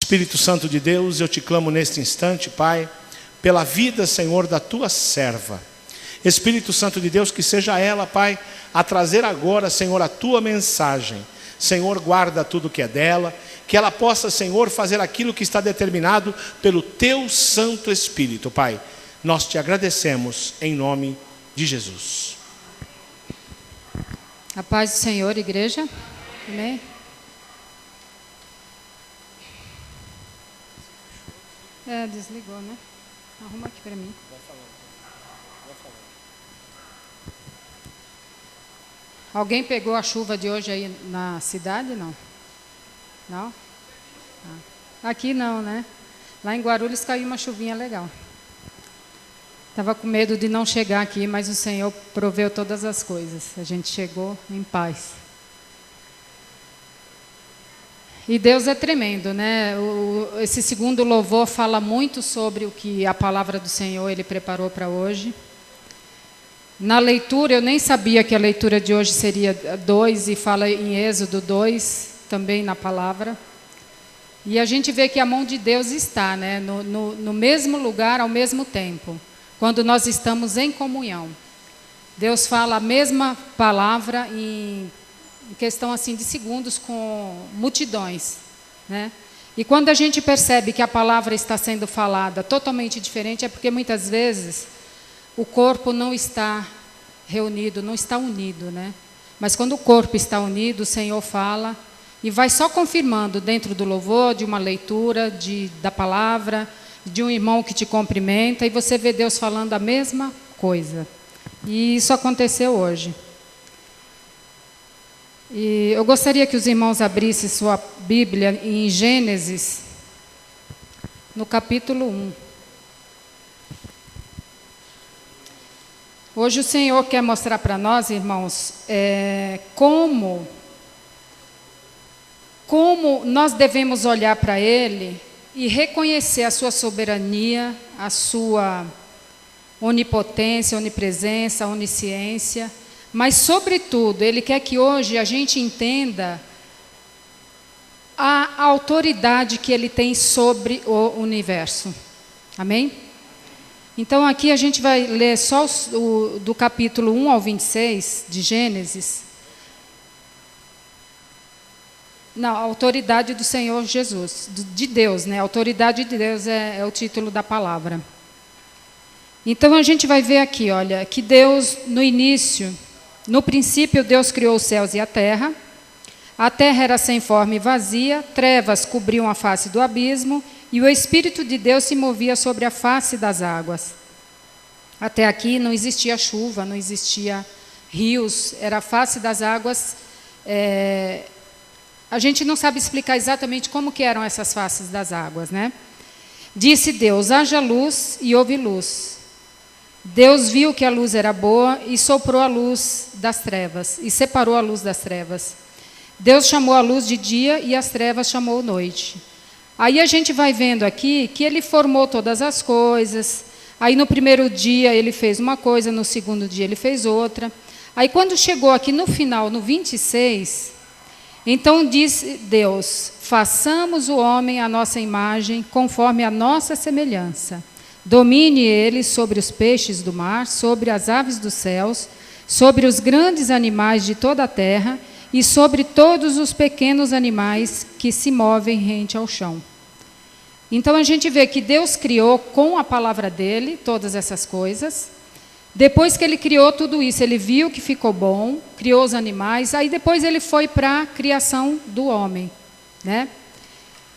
Espírito Santo de Deus, eu te clamo neste instante, Pai, pela vida, Senhor, da tua serva. Espírito Santo de Deus, que seja ela, Pai, a trazer agora, Senhor, a tua mensagem. Senhor, guarda tudo que é dela, que ela possa, Senhor, fazer aquilo que está determinado pelo teu Santo Espírito, Pai. Nós te agradecemos em nome de Jesus. A paz do Senhor, igreja. Amém. Desligou, né? Arruma aqui para mim. Alguém pegou a chuva de hoje aí na cidade, não? Não? Aqui não, né? Lá em Guarulhos caiu uma chuvinha legal. Estava com medo de não chegar aqui, mas o Senhor proveu todas as coisas. A gente chegou em paz. E Deus é tremendo, né? Esse segundo louvor fala muito sobre o que a palavra do Senhor Ele preparou para hoje. Na leitura, eu nem sabia que a leitura de hoje seria 2, e fala em Êxodo 2, também na palavra. E a gente vê que a mão de Deus está, né? No mesmo lugar, ao mesmo tempo, quando nós estamos em comunhão. Deus fala a mesma palavra em questão assim de segundos com multidões, né? E quando a gente percebe que a palavra está sendo falada totalmente diferente, é porque muitas vezes o corpo não está reunido, não está unido, né? Mas quando o corpo está unido, o Senhor fala e vai só confirmando dentro do louvor, de uma leitura, da palavra, de um irmão que te cumprimenta, e você vê Deus falando a mesma coisa. E isso aconteceu hoje. E eu gostaria que os irmãos abrissem sua Bíblia em Gênesis, no capítulo 1. Hoje o Senhor quer mostrar para nós, irmãos, como nós devemos olhar para Ele e reconhecer a sua soberania, a sua onipotência, onipresença, onisciência. Mas, sobretudo, Ele quer que hoje a gente entenda a autoridade que Ele tem sobre o universo. Amém? Então, aqui a gente vai ler só do capítulo 1 ao 26 de Gênesis. Não, a autoridade do Senhor Jesus, de Deus, né? A autoridade de Deus é o título da palavra. Então, a gente vai ver aqui, olha, que Deus, no princípio, Deus criou os céus e a terra era sem forma e vazia, trevas cobriam a face do abismo, e o Espírito de Deus se movia sobre a face das águas. Até aqui não existia chuva, não existia rios, era a face das águas. A gente não sabe explicar exatamente como que eram essas faces das águas, né? Disse Deus, haja luz, e houve luz. Deus viu que a luz era boa e soprou a luz das trevas, e separou a luz das trevas. Deus chamou a luz de dia e as trevas chamou noite. Aí a gente vai vendo aqui que Ele formou todas as coisas. Aí no primeiro dia Ele fez uma coisa, no segundo dia Ele fez outra. Aí quando chegou aqui no final, no 26, então disse Deus, façamos o homem à nossa imagem, conforme a nossa semelhança. Domine ele sobre os peixes do mar, sobre as aves dos céus, sobre os grandes animais de toda a terra e sobre todos os pequenos animais que se movem rente ao chão. Então a gente vê que Deus criou com a palavra dele todas essas coisas. Depois que Ele criou tudo isso, Ele viu que ficou bom, criou os animais, aí depois Ele foi para a criação do homem, né?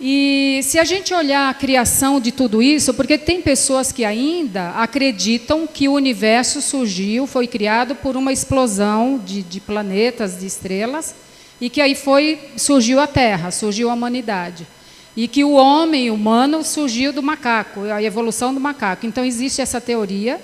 E se a gente olhar a criação de tudo isso, porque tem pessoas que ainda acreditam que o universo surgiu, foi criado por uma explosão de planetas, de estrelas, e que aí surgiu a Terra, surgiu a humanidade. E que o homem humano surgiu do macaco, a evolução do macaco. Então existe essa teoria.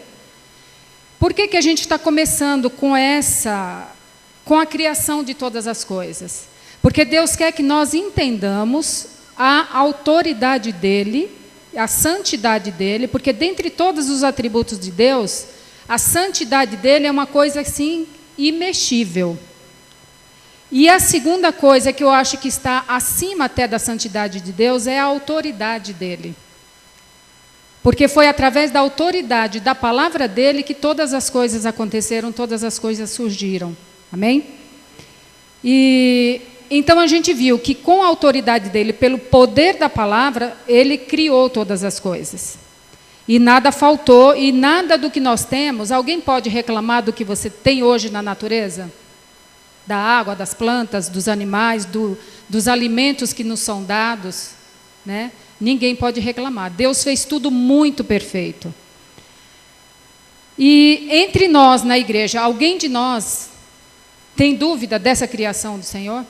Por que a gente está começando com a criação de todas as coisas? Porque Deus quer que nós entendamos a autoridade dele, a santidade dele, porque dentre todos os atributos de Deus, a santidade dele é uma coisa assim imexível. E a segunda coisa que eu acho que está acima até da santidade de Deus é a autoridade dele. Porque foi através da autoridade da palavra dele que todas as coisas aconteceram, todas as coisas surgiram. Amém? E então a gente viu que com a autoridade dele, pelo poder da palavra, ele criou todas as coisas. E nada faltou, e nada do que nós temos, alguém pode reclamar do que você tem hoje na natureza? Da água, das plantas, dos animais, dos alimentos que nos são dados, né? Ninguém pode reclamar. Deus fez tudo muito perfeito. E entre nós, na igreja, alguém de nós tem dúvida dessa criação do Senhor?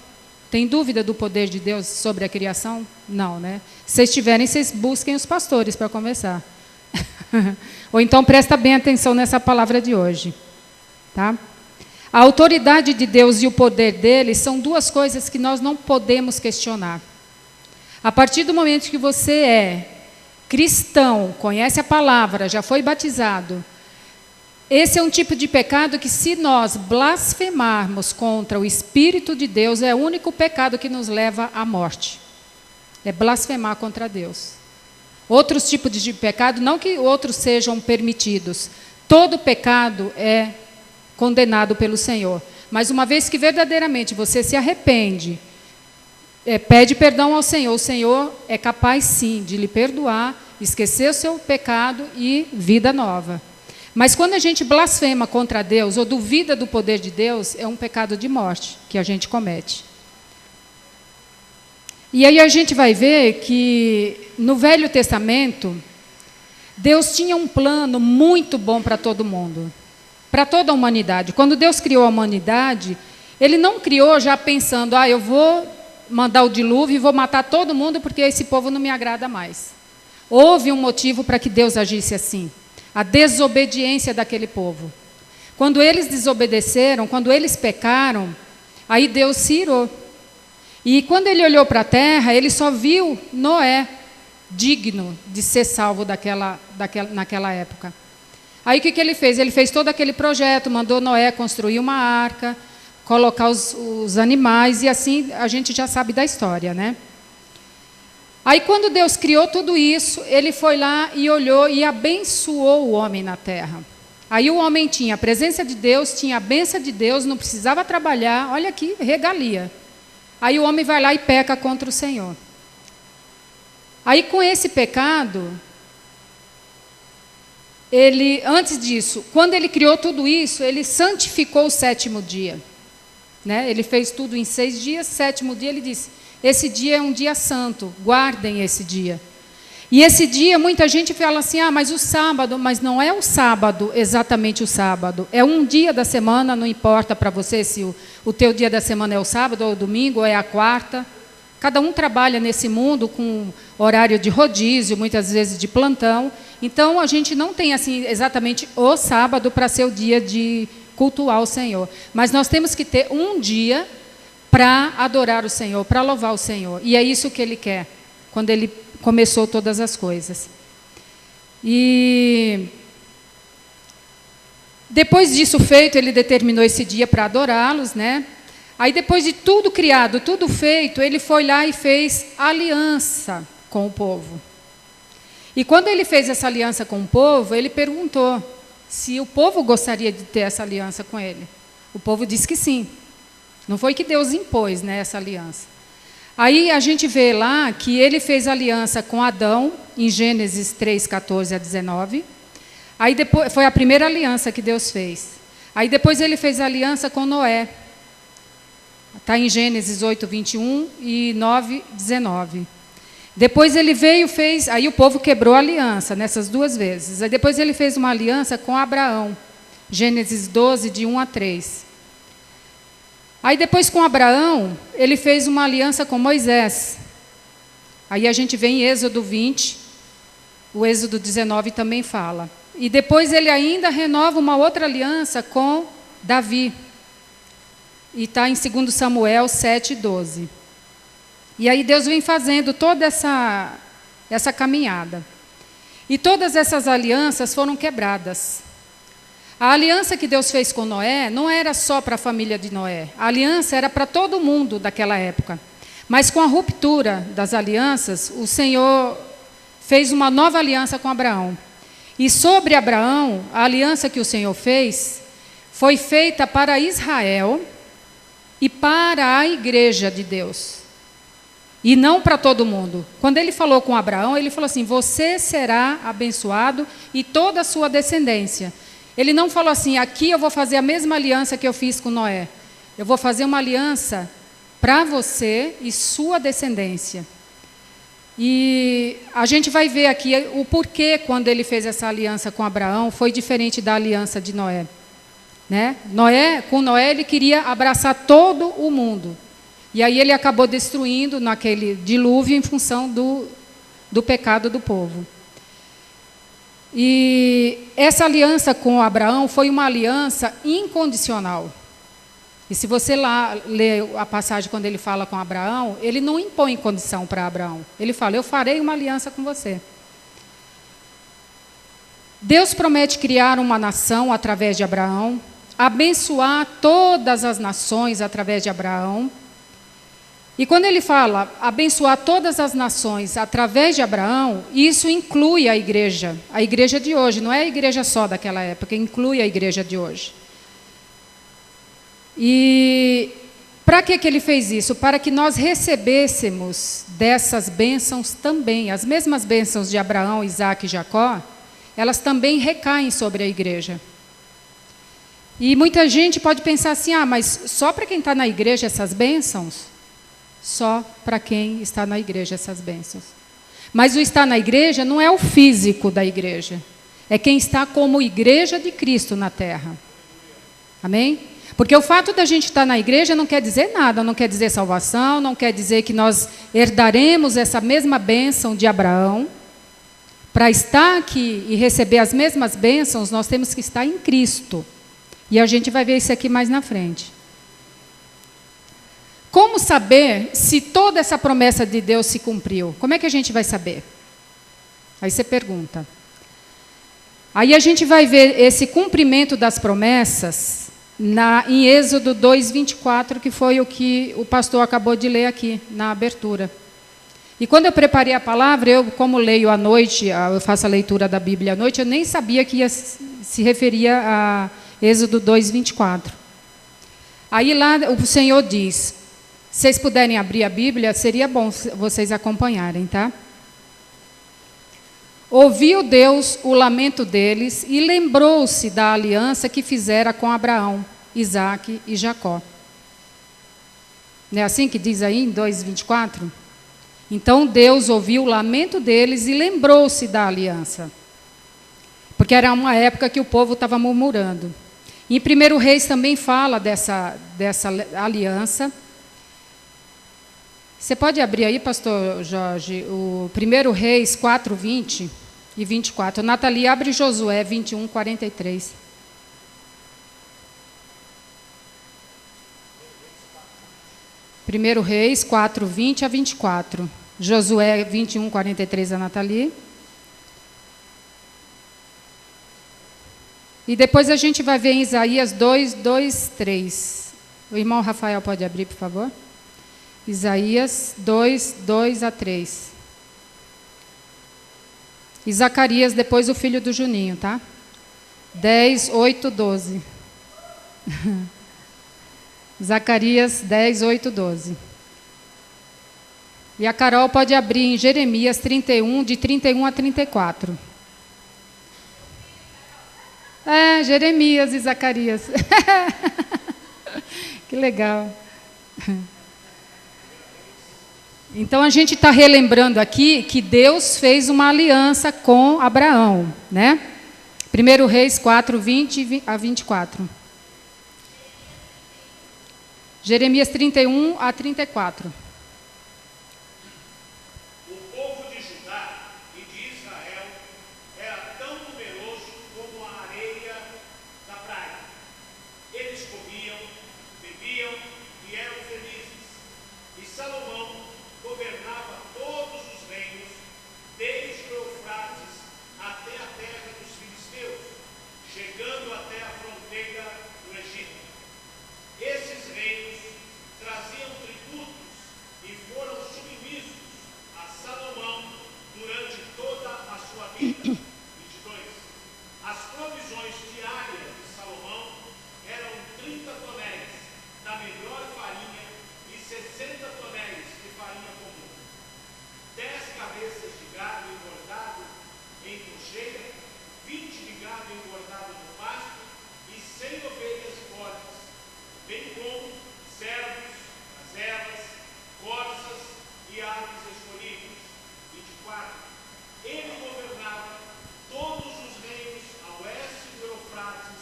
Tem dúvida do poder de Deus sobre a criação? Não, né? Se vocês tiverem, vocês busquem os pastores para conversar. Ou então presta bem atenção nessa palavra de hoje. Tá? A autoridade de Deus e o poder dele são duas coisas que nós não podemos questionar. A partir do momento que você é cristão, conhece a palavra, já foi batizado, esse é um tipo de pecado que, se nós blasfemarmos contra o Espírito de Deus, é o único pecado que nos leva à morte. É blasfemar contra Deus. Outros tipos de pecado, não que outros sejam permitidos. Todo pecado é condenado pelo Senhor. Mas uma vez que verdadeiramente você se arrepende, pede perdão ao Senhor, o Senhor é capaz sim de lhe perdoar, esquecer o seu pecado e vida nova. Mas quando a gente blasfema contra Deus ou duvida do poder de Deus, é um pecado de morte que a gente comete. E aí a gente vai ver que no Velho Testamento, Deus tinha um plano muito bom para todo mundo, para toda a humanidade. Quando Deus criou a humanidade, Ele não criou já pensando, eu vou mandar o dilúvio e vou matar todo mundo porque esse povo não me agrada mais. Houve um motivo para que Deus agisse assim. A desobediência daquele povo. Quando eles desobedeceram, quando eles pecaram, aí Deus se irou. E quando ele olhou para a terra, ele só viu Noé digno de ser salvo naquela época. Aí o que ele fez? Ele fez todo aquele projeto, mandou Noé construir uma arca, colocar os animais, e assim a gente já sabe da história, né? Aí quando Deus criou tudo isso, ele foi lá e olhou e abençoou o homem na terra. Aí o homem tinha a presença de Deus, tinha a bênção de Deus, não precisava trabalhar, olha aqui, regalia. Aí o homem vai lá e peca contra o Senhor. Aí com esse pecado, antes disso, quando ele criou tudo isso, ele santificou o sétimo dia. Né? Ele fez tudo em 6 dias, sétimo dia ele disse, esse dia é um dia santo, guardem esse dia. E esse dia, muita gente fala assim, mas o sábado, mas não é o sábado, exatamente o sábado. É um dia da semana, não importa para você se o teu dia da semana é o sábado, ou o domingo, ou é a quarta. Cada um trabalha nesse mundo com horário de rodízio, muitas vezes de plantão. Então, a gente não tem assim exatamente o sábado para ser o dia de cultuar o Senhor. Mas nós temos que ter um dia para adorar o Senhor, para louvar o Senhor. E é isso que Ele quer, quando Ele começou todas as coisas. E depois disso feito, Ele determinou esse dia para adorá-los, né? Aí depois de tudo criado, tudo feito, Ele foi lá e fez aliança com o povo. E quando Ele fez essa aliança com o povo, Ele perguntou se o povo gostaria de ter essa aliança com Ele. O povo disse que sim. Não foi que Deus impôs, né, essa aliança. Aí a gente vê lá que Ele fez aliança com Adão, em Gênesis 3, 14 a 19. Aí depois, foi a primeira aliança que Deus fez. Aí depois Ele fez aliança com Noé. Está em Gênesis 8, 21 e 9, 19. Depois Ele veio e fez... Aí o povo quebrou a aliança nessas 2 vezes. Aí depois Ele fez uma aliança com Abraão. Gênesis 12, de 1 a 3. Aí depois com Abraão, Ele fez uma aliança com Moisés. Aí a gente vê em Êxodo 20, o Êxodo 19 também fala. E depois Ele ainda renova uma outra aliança com Davi. E está em 2 Samuel 7, 12. E aí Deus vem fazendo toda essa caminhada. E todas essas alianças foram quebradas. A aliança que Deus fez com Noé não era só para a família de Noé. A aliança era para todo mundo daquela época. Mas com a ruptura das alianças, o Senhor fez uma nova aliança com Abraão. E sobre Abraão, a aliança que o Senhor fez foi feita para Israel e para a igreja de Deus. E não para todo mundo. Quando ele falou com Abraão, ele falou assim: você será abençoado e toda a sua descendência. Ele não falou assim: aqui eu vou fazer a mesma aliança que eu fiz com Noé. Eu vou fazer uma aliança para você e sua descendência. E a gente vai ver aqui o porquê, quando ele fez essa aliança com Abraão, foi diferente da aliança de Noé. Né? Com Noé ele queria abraçar todo o mundo. E aí ele acabou destruindo naquele dilúvio em função do pecado do povo. E essa aliança com Abraão foi uma aliança incondicional. E se você lá lê a passagem quando ele fala com Abraão, ele não impõe condição para Abraão. Ele fala: eu farei uma aliança com você. Deus promete criar uma nação através de Abraão, abençoar todas as nações através de Abraão. E quando ele fala abençoar todas as nações através de Abraão, isso inclui a igreja de hoje, não é a igreja só daquela época, inclui a igreja de hoje. E para que ele fez isso? Para que nós recebêssemos dessas bênçãos também, as mesmas bênçãos de Abraão, Isaac e Jacó, elas também recaem sobre a igreja. E muita gente pode pensar assim: mas só para quem está na igreja essas bênçãos? Só para quem está na igreja essas bênçãos. Mas o estar na igreja não é o físico da igreja, é quem está como igreja de Cristo na terra. Amém? Porque o fato da gente estar na igreja não quer dizer nada, não quer dizer salvação, não quer dizer que nós herdaremos essa mesma bênção de Abraão. Para estar aqui e receber as mesmas bênçãos, nós temos que estar em Cristo. E a gente vai ver isso aqui mais na frente. Como saber se toda essa promessa de Deus se cumpriu? Como é que a gente vai saber? Aí você pergunta. Aí a gente vai ver esse cumprimento das promessas em Êxodo 2:24, que foi o que o pastor acabou de ler aqui na abertura. E quando eu preparei a palavra, eu, como leio à noite, eu faço a leitura da Bíblia à noite, eu nem sabia que se referia a Êxodo 2:24. Aí lá o Senhor diz: se vocês puderem abrir a Bíblia, seria bom vocês acompanharem, tá? Ouviu Deus o lamento deles e lembrou-se da aliança que fizera com Abraão, Isaque e Jacó. Não é assim que diz aí em 2:24? Então Deus ouviu o lamento deles e lembrou-se da aliança. Porque era uma época que o povo estava murmurando. Em 1 Reis também fala dessa aliança. Você pode abrir aí, pastor Jorge, o 1 Reis 4:20 e 24. Nathalie, abre Josué 21:43. Primeiro Reis 4:20 a 24. Josué 21:43 a Nathalie. E depois a gente vai ver em Isaías 2:3. O irmão Rafael pode abrir, por favor? Isaías 2:2 a 3. E Zacarias, depois o filho do Juninho, tá? 10:8, 12. Zacarias 10:8, 12. E a Carol pode abrir em Jeremias 31, de 31 a 34. Jeremias e Zacarias. Que legal. Então a gente está relembrando aqui que Deus fez uma aliança com Abraão, né? 1 Reis 4:20 a 24. Jeremias 31 a 34. O povo de Judá e de Israel era tão numeroso como a areia da praia. Eles comiam, bebiam e eram felizes. E Salomão governava todos os reinos, desde o Eufrates até a terra dos filisteus, chegando até a 100 ovelhas e bodes, bem como servos, gazelas, corças e aves escolhidas. 24. Ele governava todos os reinos a oeste do Eufrates,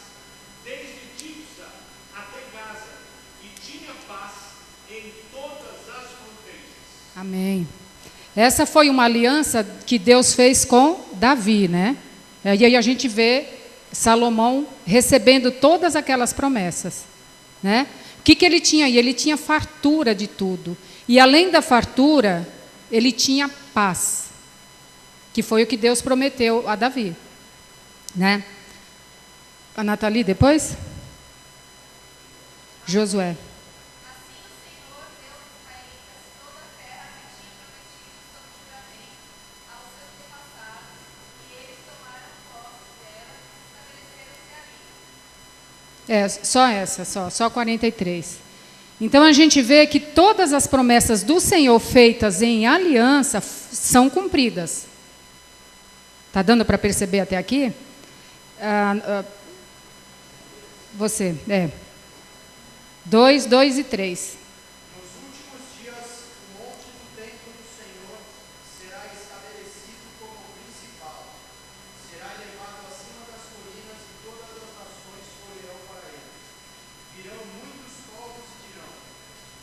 desde Tifsa até Gaza, e tinha paz em todas as fronteiras. Amém. Essa foi uma aliança que Deus fez com Davi, né? E aí a gente vê Salomão recebendo todas aquelas promessas, né? O que ele tinha? Ele tinha fartura de tudo. E além da fartura, ele tinha paz, que foi o que Deus prometeu a Davi, né? A Nathalie depois? Josué. Só 43. Então a gente vê que todas as promessas do Senhor feitas em aliança são cumpridas. Está dando para perceber até aqui? Você, 2, 2 e 3. Nos últimos dias, o monte do templo do Senhor será estabelecido como principal. Será elevado acima das colinas e todas as nações correrão para ele. Virão muitos povos e dirão: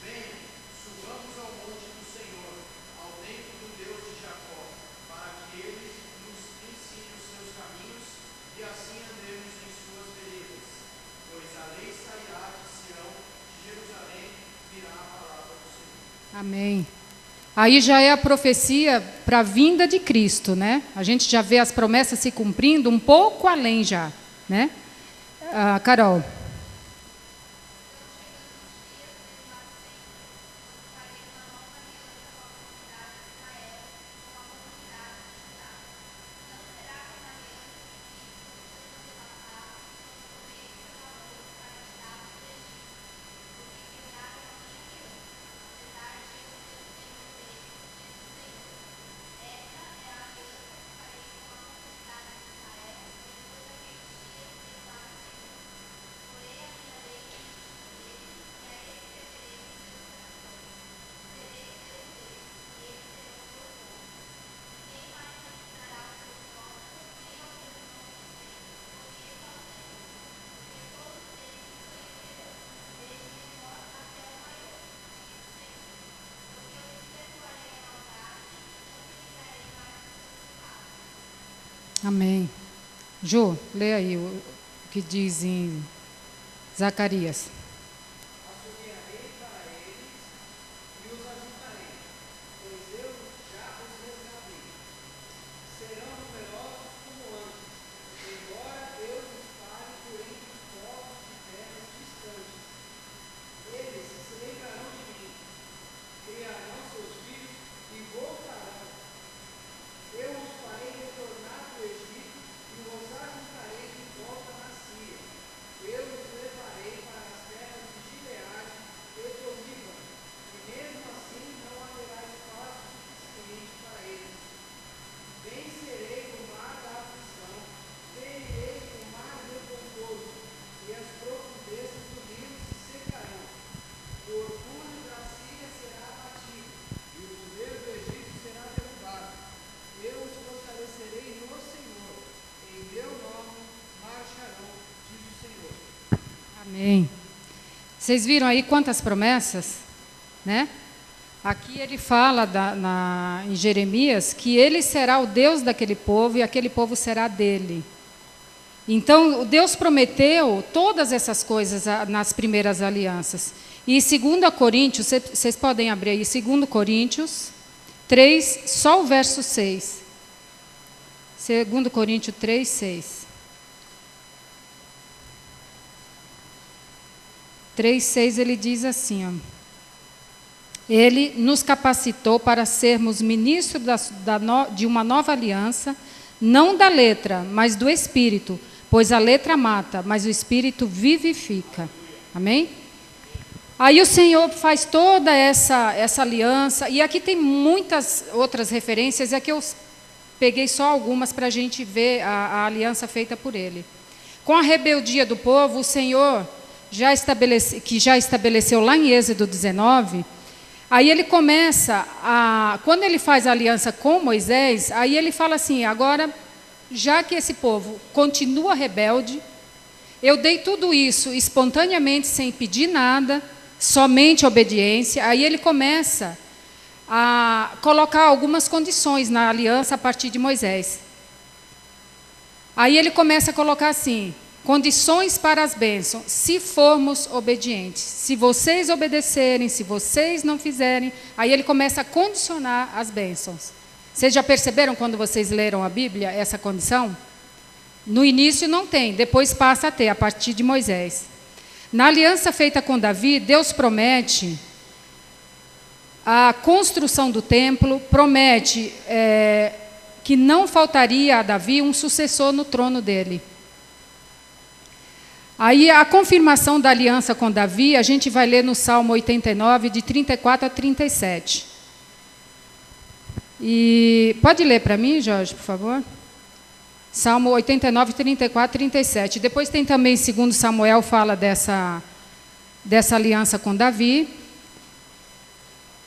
venham, subamos ao monte do Senhor, ao templo do Deus de Jacó, para que ele nos ensine os seus caminhos e assim andemos em suas veredas. Pois a lei sairá de Sião, de Jerusalém virá a palavra do Senhor. Amém. Aí já é a profecia para a vinda de Cristo, né? A gente já vê as promessas se cumprindo um pouco além já, né? Carol. Amém. Ju, lê aí o que diz em Zacarias. Assobiarei para eles e os ajuntarei, pois eu já os resgatei. Serão numerosos como antes, embora eu os espalhe por entre os povos de terras distantes. Eles se lembrarão de mim, criarão seus filhos e voltarão. Eu os farei retornar do Egito e os ajuntarei de volta na Síria. Eu os levarei para as terras de Gileade e do Líbano, e mesmo assim não haverá espaço suficiente para eles. Vencerei o mar da aflição, ferirei o mar revoltoso, e as profundezas do rio se secarão. O orgulho da Síria será abatido, e o poder do Egito será derrubado. Eu os fortalecerei no Senhor, em meu nome marcharão, diz o Senhor. Amém. Vocês viram aí quantas promessas, né? Aqui ele fala em Jeremias que ele será o Deus daquele povo e aquele povo será dele. Então, Deus prometeu todas essas coisas nas primeiras alianças. E 2 Coríntios, vocês podem abrir aí, 2 Coríntios 3, só o verso 6. 2 Coríntios 3, 6. 3:6 ele diz assim, ó, ele nos capacitou para sermos ministros de uma nova aliança, não da letra, mas do Espírito, pois a letra mata, mas o Espírito vivifica. Amém? Aí o Senhor faz toda essa aliança, e aqui tem muitas outras referências, é que eu peguei só algumas para a gente ver a aliança feita por Ele. Com a rebeldia do povo, o Senhor, que já estabeleceu lá em Êxodo 19, aí ele começa quando ele faz a aliança com Moisés, aí ele fala assim, agora, já que esse povo continua rebelde, eu dei tudo isso espontaneamente, sem pedir nada, somente obediência, aí ele começa a colocar algumas condições na aliança a partir de Moisés. Aí ele começa a colocar assim, condições para as bênçãos, se formos obedientes. Se vocês obedecerem, se vocês não fizerem, aí ele começa a condicionar as bênçãos. Vocês já perceberam quando vocês leram a Bíblia essa condição? No início não tem, depois passa a ter, a partir de Moisés. Na aliança feita com Davi, Deus promete a construção do templo, promete que não faltaria a Davi um sucessor no trono dele. Aí a confirmação da aliança com Davi, a gente vai ler no Salmo 89, de 34 a 37. E pode ler para mim, Jorge, por favor? Salmo 89, 34 e 37. Depois tem também, segundo Samuel, fala dessa aliança com Davi.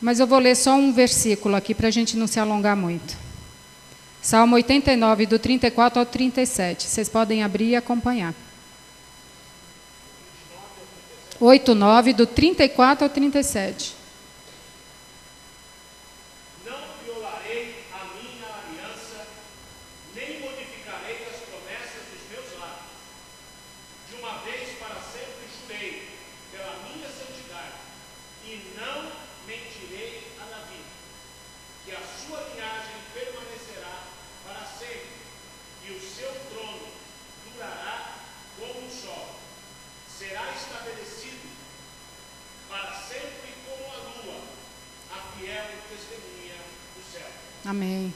Mas eu vou ler só um versículo aqui para a gente não se alongar muito. Salmo 89, do 34 ao 37. Vocês podem abrir e acompanhar. 89, do 34 ao 37. Não violarei a minha aliança, nem modificarei as promessas dos meus lábios. De uma vez para sempre jurei pela minha santidade, e não mentirei a Davi, que a sua linhagem permanecerá para sempre, e o seu trono durará como o sol. Será estabelecido para sempre como a lua, a fiel testemunha do céu. Amém.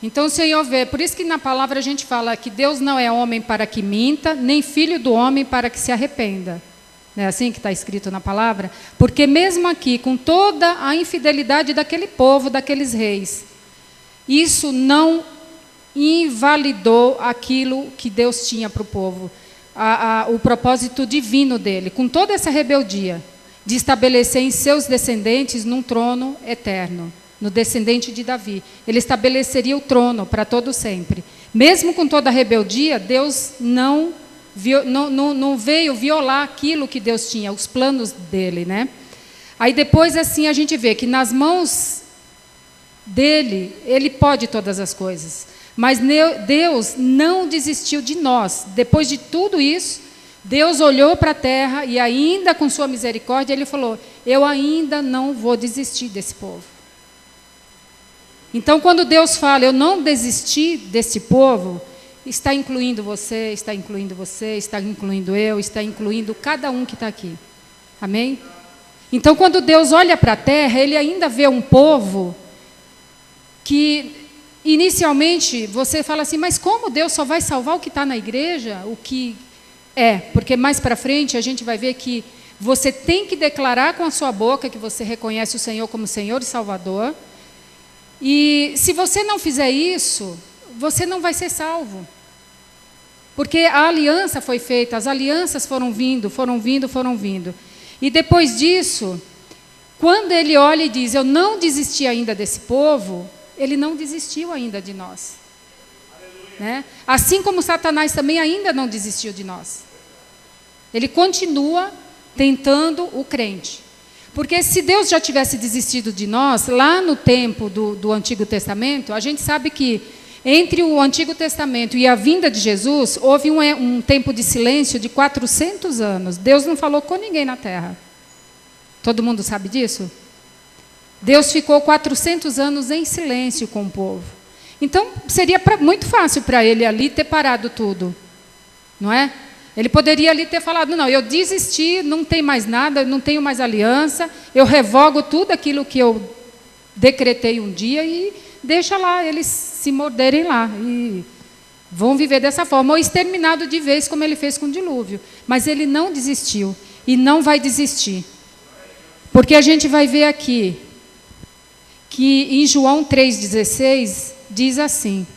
Então o Senhor vê, por isso que na palavra a gente fala que Deus não é homem para que minta, nem filho do homem para que se arrependa. Não é assim que está escrito na palavra? Porque mesmo aqui, com toda a infidelidade daquele povo, daqueles reis, isso não invalidou aquilo que Deus tinha para o povo, o propósito divino dele, com toda essa rebeldia, de estabelecer em seus descendentes num trono eterno, no descendente de Davi. Ele estabeleceria o trono para todo sempre. Mesmo com toda a rebeldia, Deus não veio violar aquilo que Deus tinha, os planos dele, né? Aí depois assim a gente vê que nas mãos dele, ele pode todas as coisas. Mas Deus não desistiu de nós. Depois de tudo isso, Deus olhou para a terra e ainda com sua misericórdia, ele falou, eu ainda não vou desistir desse povo. Então, quando Deus fala, eu não desisti desse povo, está incluindo você, está incluindo você, está incluindo eu, está incluindo cada um que está aqui. Amém? Então, quando Deus olha para a terra, ele ainda vê um povo que, inicialmente, você fala assim, mas como Deus só vai salvar o que está na igreja? O que porque mais para frente a gente vai ver que você tem que declarar com a sua boca que você reconhece o Senhor como Senhor e Salvador. E se você não fizer isso, você não vai ser salvo. Porque a aliança foi feita, as alianças foram vindo. E depois disso, quando ele olha e diz, eu não desisti ainda desse povo, ele não desistiu ainda de nós. Né? Assim como Satanás também ainda não desistiu de nós. Ele continua tentando o crente. Porque se Deus já tivesse desistido de nós, lá no tempo do Antigo Testamento, a gente sabe que entre o Antigo Testamento e a vinda de Jesus, houve um tempo de silêncio de 400 anos. Deus não falou com ninguém na terra. Todo mundo sabe disso? Deus ficou 400 anos em silêncio com o povo. Então, seria muito fácil para ele ali ter parado tudo. Não é? Ele poderia ali ter falado, não, eu desisti, não tem mais nada, não tenho mais aliança, eu revogo tudo aquilo que eu decretei um dia e deixa lá eles se morderem lá e vão viver dessa forma, ou exterminado de vez, como ele fez com o dilúvio. Mas ele não desistiu e não vai desistir. Porque a gente vai ver aqui que em João 3,16 diz assim,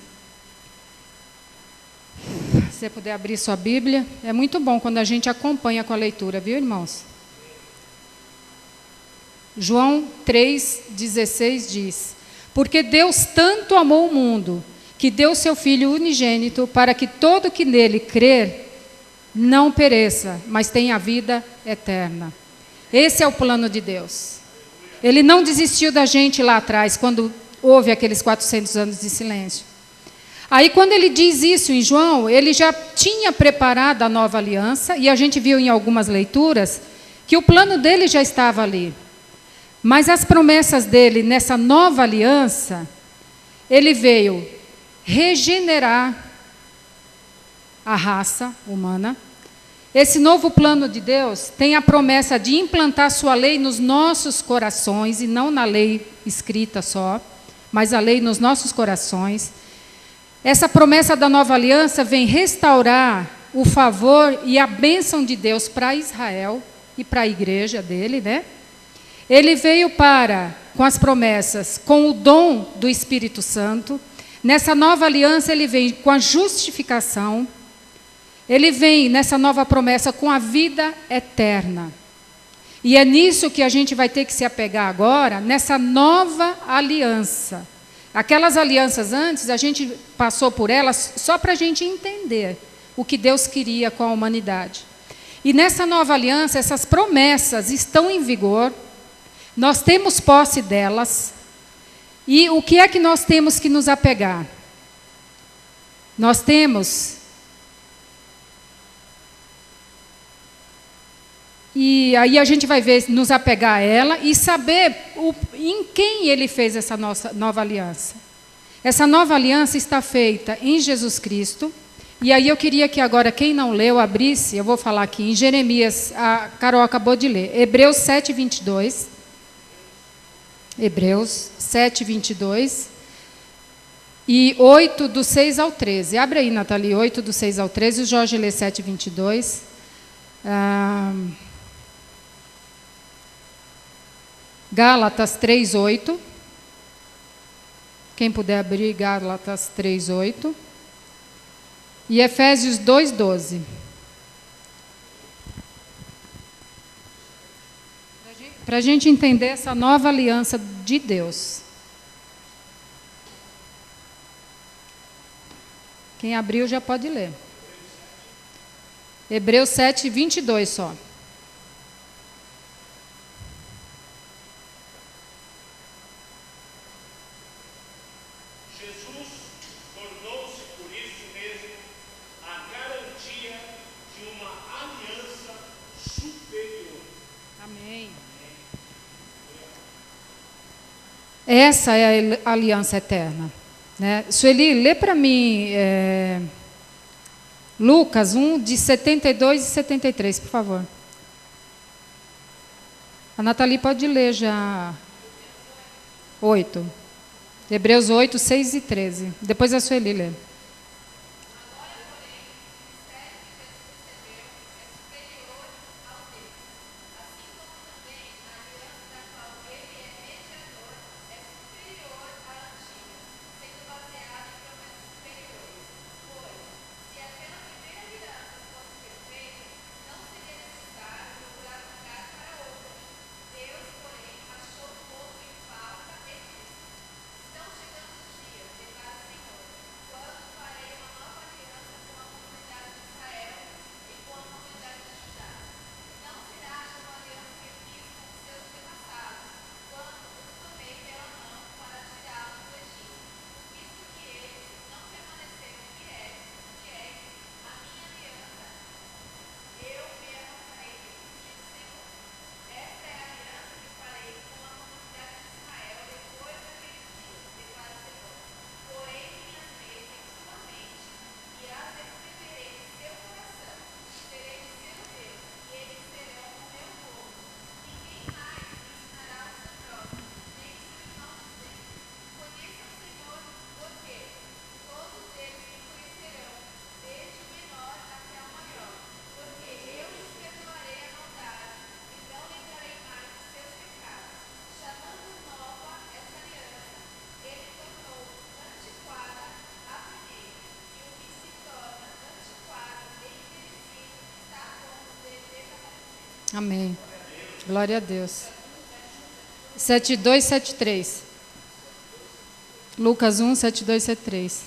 você puder abrir sua Bíblia, é muito bom quando a gente acompanha com a leitura, viu, irmãos? João 3,16 diz: porque Deus tanto amou o mundo, que deu seu Filho unigênito, para que todo que nele crer não pereça, mas tenha vida eterna. Esse é o plano de Deus. Ele não desistiu da gente lá atrás, quando houve aqueles 400 anos de silêncio. Aí, quando ele diz isso em João, ele já tinha preparado a nova aliança, e a gente viu em algumas leituras que o plano dele já estava ali. Mas as promessas dele nessa nova aliança, ele veio regenerar a raça humana. Esse novo plano de Deus tem a promessa de implantar sua lei nos nossos corações, e não na lei escrita só, mas a lei nos nossos corações. Essa promessa da nova aliança vem restaurar o favor e a bênção de Deus para Israel e para a igreja dele, né? Ele veio com as promessas, com o dom do Espírito Santo. Nessa nova aliança ele vem com a justificação. Ele vem nessa nova promessa com a vida eterna. E é nisso que a gente vai ter que se apegar agora, nessa nova aliança. Aquelas alianças antes, a gente passou por elas só para a gente entender o que Deus queria com a humanidade. E nessa nova aliança, essas promessas estão em vigor, nós temos posse delas, e o que é que nós temos que nos apegar? Nós temos... E aí a gente vai ver, nos apegar a ela e saber em quem ele fez essa nova aliança. Essa nova aliança está feita em Jesus Cristo. E aí eu queria que agora, quem não leu, abrisse, eu vou falar aqui em Jeremias, a Carol acabou de ler, Hebreus 7:22. Hebreus 7:22. E 8, do 6 ao 13. Abre aí, Nathalie, 8, do 6 ao 13. O Jorge lê 7:22. Gálatas 3:8. Quem puder abrir Gálatas 3:8. E Efésios 2:12. Para a gente entender essa nova aliança de Deus. Quem abriu já pode ler. Hebreus 7:22 só. Essa é a aliança eterna. Né? Sueli, lê para mim Lucas 1, de 72 e 73, por favor. A Nathalie pode ler já 8. Hebreus 8, 6 e 13. Depois a Sueli lê. Estão chegando os dias, declara o Senhor, quando Amém. Glória a Deus. 72, 73. Lucas 1, 72, 73.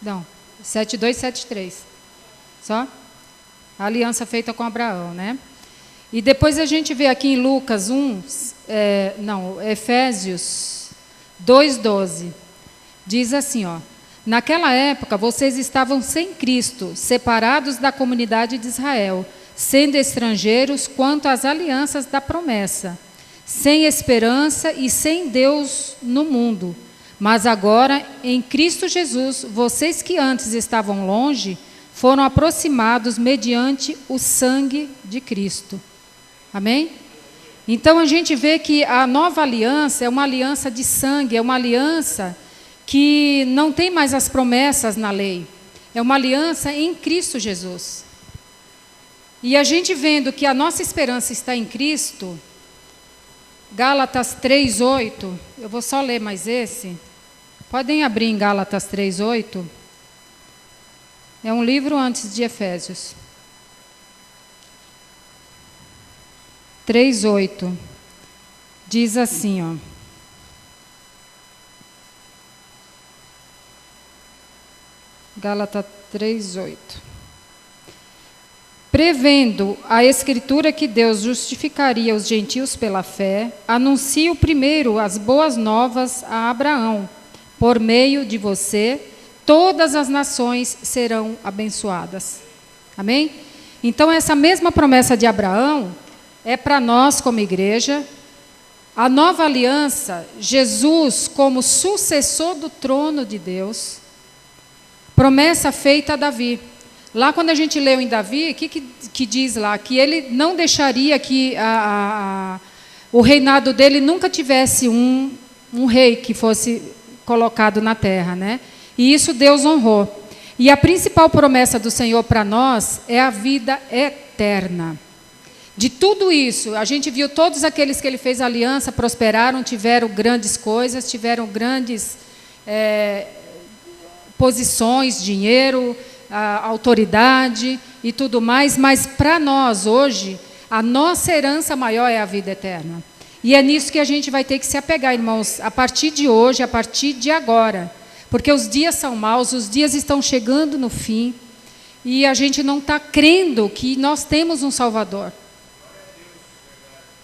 Não, 72, 73. Só? A aliança feita com Abraão, né? E depois a gente vê aqui em Lucas 1, Efésios 2:12. Diz assim, ó: naquela época vocês estavam sem Cristo, separados da comunidade de Israel, sendo estrangeiros quanto às alianças da promessa, sem esperança e sem Deus no mundo. Mas agora, em Cristo Jesus, vocês que antes estavam longe, foram aproximados mediante o sangue de Cristo. Amém? Então a gente vê que a nova aliança é uma aliança de sangue, é uma aliança que não tem mais as promessas na lei. É uma aliança em Cristo Jesus. E a gente vendo que a nossa esperança está em Cristo, Gálatas 3:8, eu vou só ler mais esse. Podem abrir em Gálatas 3:8. É um livro antes de Efésios. 3:8. Diz assim, ó. Gálatas 3:8. Prevendo a Escritura que Deus justificaria os gentios pela fé, anuncio primeiro as boas novas a Abraão. Por meio de você, todas as nações serão abençoadas. Amém? Então, essa mesma promessa de Abraão é para nós como igreja. A nova aliança, Jesus como sucessor do trono de Deus, promessa feita a Davi. Lá quando a gente leu em Davi, o que diz lá? Que ele não deixaria que o reinado dele nunca tivesse um rei que fosse colocado na terra, né? E isso Deus honrou. E a principal promessa do Senhor para nós é a vida eterna. De tudo isso, a gente viu todos aqueles que ele fez aliança, prosperaram, tiveram grandes coisas, tiveram grandes posições, dinheiro, autoridade e tudo mais, mas para nós hoje, a nossa herança maior é a vida eterna. E é nisso que a gente vai ter que se apegar, irmãos, a partir de hoje, a partir de agora. Porque os dias são maus, os dias estão chegando no fim, e a gente não está crendo que nós temos um Salvador.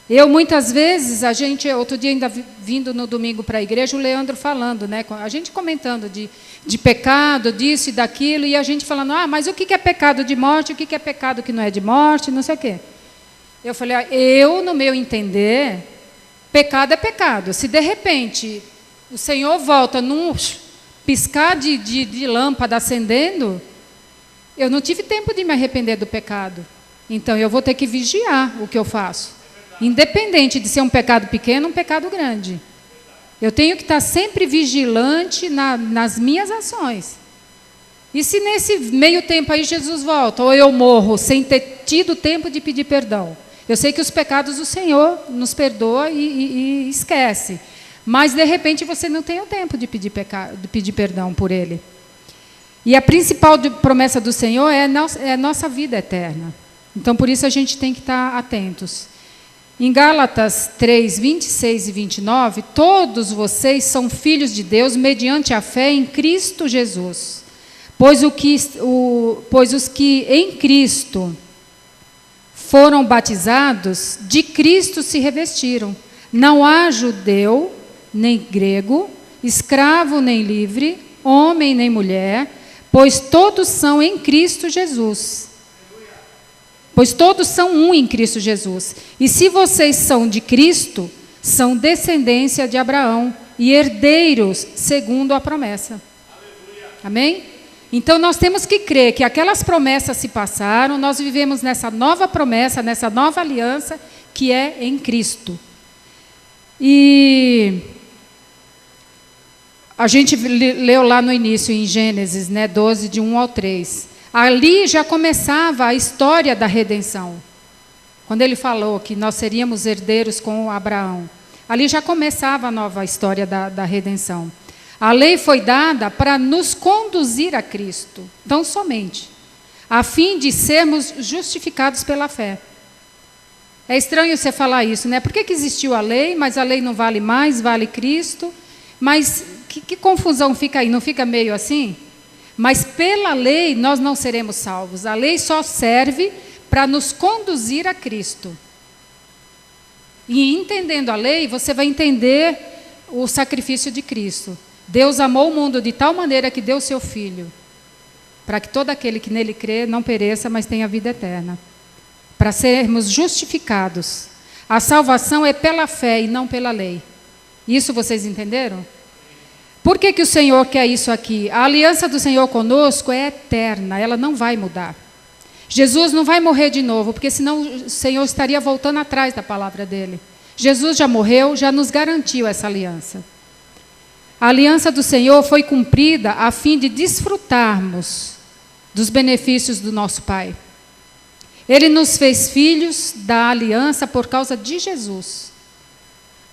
Eu, muitas vezes, outro dia ainda vindo no domingo para a igreja, o Leandro falando, né, a gente comentando de pecado, disso e daquilo, e a gente falando, mas o que é pecado de morte, o que é pecado que não é de morte, não sei o quê. Eu falei, no meu entender, pecado é pecado. Se de repente o Senhor volta num piscar de lâmpada acendendo, eu não tive tempo de me arrepender do pecado. Então eu vou ter que vigiar o que eu faço. Independente de ser um pecado pequeno ou um pecado grande. Eu tenho que estar sempre vigilante nas minhas ações. E se nesse meio tempo aí Jesus volta, ou eu morro sem ter tido tempo de pedir perdão? Eu sei que os pecados do Senhor nos perdoa e esquece. Mas, de repente, você não tem o tempo de pedir perdão por ele. E a principal promessa do Senhor é a nossa vida eterna. Então, por isso, a gente tem que estar atentos. Em Gálatas 3, 26 e 29, todos vocês são filhos de Deus mediante a fé em Cristo Jesus. Pois os que em Cristo foram batizados, de Cristo se revestiram. Não há judeu, nem grego, escravo nem livre, homem nem mulher, pois todos são em Cristo Jesus. Pois todos são um em Cristo Jesus. E se vocês são de Cristo, são descendência de Abraão e herdeiros segundo a promessa. Amém? Então nós temos que crer que aquelas promessas se passaram, nós vivemos nessa nova promessa, nessa nova aliança, que é em Cristo. E a gente leu lá no início, em Gênesis, 12, de 1 ao 3. Ali já começava a história da redenção. Quando ele falou que nós seríamos herdeiros com Abraão. Ali já começava a nova história da redenção. A lei foi dada para nos conduzir a Cristo, tão somente, a fim de sermos justificados pela fé. É estranho você falar isso, né? Por que existiu a lei, mas a lei não vale mais, vale Cristo? Mas que confusão fica aí? Não fica meio assim? Mas pela lei nós não seremos salvos. A lei só serve para nos conduzir a Cristo. E entendendo a lei, você vai entender o sacrifício de Cristo. Deus amou o mundo de tal maneira que deu o seu Filho, para que todo aquele que nele crê não pereça, mas tenha vida eterna. Para sermos justificados. A salvação é pela fé e não pela lei. Isso vocês entenderam? Por que o Senhor quer isso aqui? A aliança do Senhor conosco é eterna, ela não vai mudar. Jesus não vai morrer de novo, porque senão o Senhor estaria voltando atrás da palavra dele. Jesus já morreu, já nos garantiu essa aliança. A aliança do Senhor foi cumprida a fim de desfrutarmos dos benefícios do nosso Pai. Ele nos fez filhos da aliança por causa de Jesus.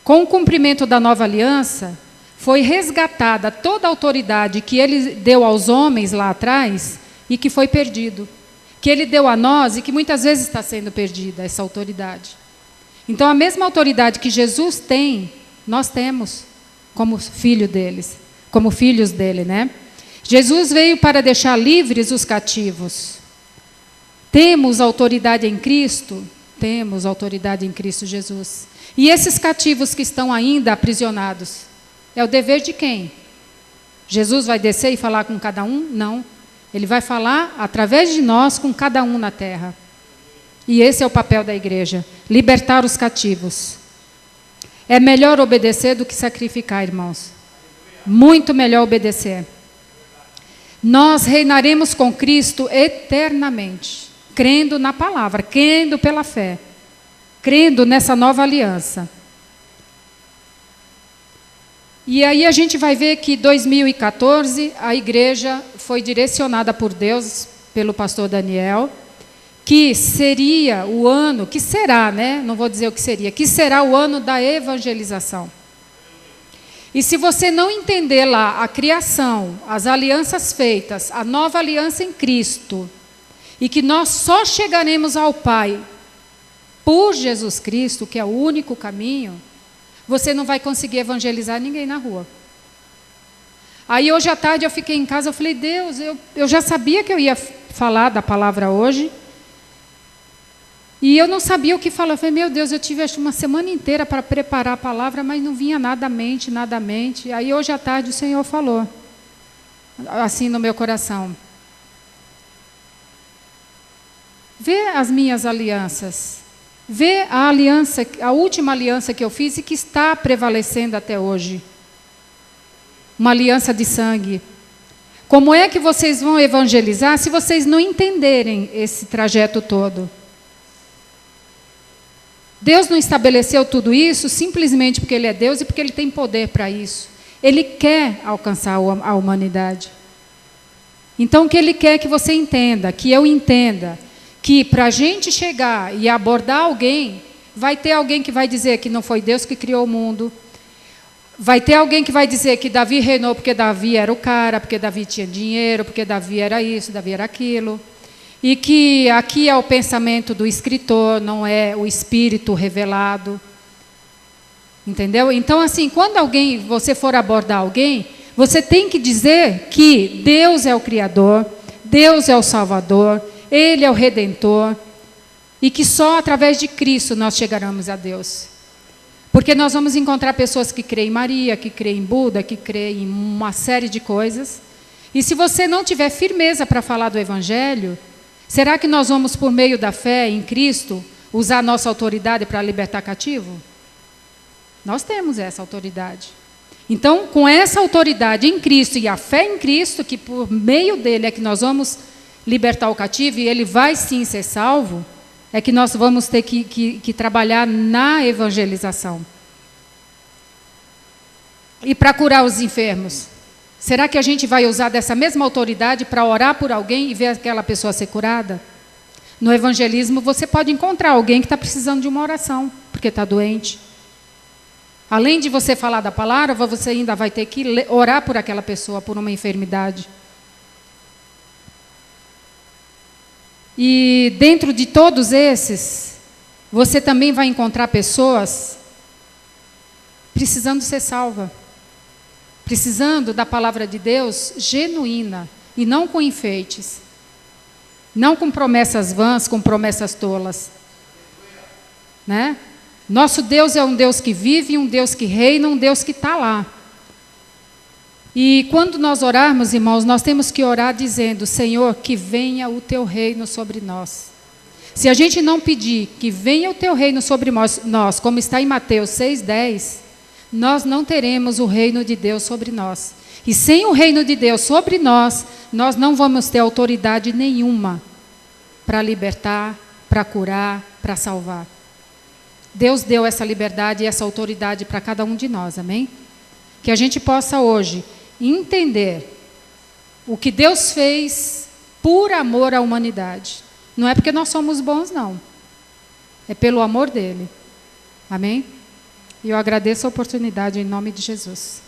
Com o cumprimento da nova aliança, foi resgatada toda a autoridade que ele deu aos homens lá atrás e que foi perdido. Que ele deu a nós e que muitas vezes está sendo perdida, essa autoridade. Então, a mesma autoridade que Jesus tem, nós temos como filho deles, como filhos dele, né? Jesus veio para deixar livres os cativos. Temos autoridade em Cristo? Temos autoridade em Cristo Jesus. E esses cativos que estão ainda aprisionados, é o dever de quem? Jesus vai descer e falar com cada um? Não. Ele vai falar através de nós com cada um na terra. E esse é o papel da igreja, libertar os cativos. É melhor obedecer do que sacrificar, irmãos. Muito melhor obedecer. Nós reinaremos com Cristo eternamente, crendo na palavra, crendo pela fé, crendo nessa nova aliança. E aí a gente vai ver que em 2014 a igreja foi direcionada por Deus, pelo pastor Daniel, que seria o ano, que será, né? Não vou dizer o que seria, que será o ano da evangelização. E se você não entender lá a criação, as alianças feitas, a nova aliança em Cristo, e que nós só chegaremos ao Pai por Jesus Cristo, que é o único caminho, você não vai conseguir evangelizar ninguém na rua. Aí hoje à tarde eu fiquei em casa, eu falei, Deus, eu já sabia que eu ia falar da palavra hoje, e eu não sabia o que falar. Eu falei, meu Deus, eu tive acho, uma semana inteira para preparar a palavra, mas não vinha nada à mente, nada à mente. Aí hoje à tarde o Senhor falou, assim no meu coração. Vê as minhas alianças. Vê a aliança, a última aliança que eu fiz e que está prevalecendo até hoje. Uma aliança de sangue. Como é que vocês vão evangelizar se vocês não entenderem esse trajeto todo? Deus não estabeleceu tudo isso simplesmente porque Ele é Deus e porque Ele tem poder para isso. Ele quer alcançar a humanidade. Então, o que Ele quer que você entenda, que eu entenda, que para a gente chegar e abordar alguém, vai ter alguém que vai dizer que não foi Deus que criou o mundo, vai ter alguém que vai dizer que Davi reinou porque Davi era o cara, porque Davi tinha dinheiro, porque Davi era isso, Davi era aquilo, e que aqui é o pensamento do escritor, não é o espírito revelado, entendeu? Então, assim, quando você for abordar alguém, você tem que dizer que Deus é o Criador, Deus é o Salvador, Ele é o Redentor, e que só através de Cristo nós chegaremos a Deus. Porque nós vamos encontrar pessoas que creem em Maria, que creem em Buda, que creem em uma série de coisas. E se você não tiver firmeza para falar do Evangelho, será que nós vamos, por meio da fé em Cristo, usar a nossa autoridade para libertar cativo? Nós temos essa autoridade. Então, com essa autoridade em Cristo e a fé em Cristo, que por meio dele é que nós vamos libertar o cativo, e ele vai sim ser salvo, é que nós vamos ter que trabalhar na evangelização. E para curar os enfermos, será que a gente vai usar dessa mesma autoridade para orar por alguém e ver aquela pessoa ser curada? No evangelismo você pode encontrar alguém que está precisando de uma oração, porque está doente. Além de você falar da palavra, você ainda vai ter que orar por aquela pessoa, por uma enfermidade. E dentro de todos esses, você também vai encontrar pessoas precisando ser salva, precisando da palavra de Deus genuína, e não com enfeites, não com promessas vãs, com promessas tolas, né? Nosso Deus é um Deus que vive, um Deus que reina, um Deus que está lá. E quando nós orarmos, irmãos, nós temos que orar dizendo: Senhor, que venha o teu reino sobre nós. Se a gente não pedir que venha o teu reino sobre nós, como está em Mateus 6,10, nós não teremos o reino de Deus sobre nós. E sem o reino de Deus sobre nós, nós não vamos ter autoridade nenhuma para libertar, para curar, para salvar. Deus deu essa liberdade e essa autoridade para cada um de nós, amém? Que a gente possa hoje entender o que Deus fez por amor à humanidade. Não é porque nós somos bons, não. É pelo amor dele. Amém? E eu agradeço a oportunidade em nome de Jesus.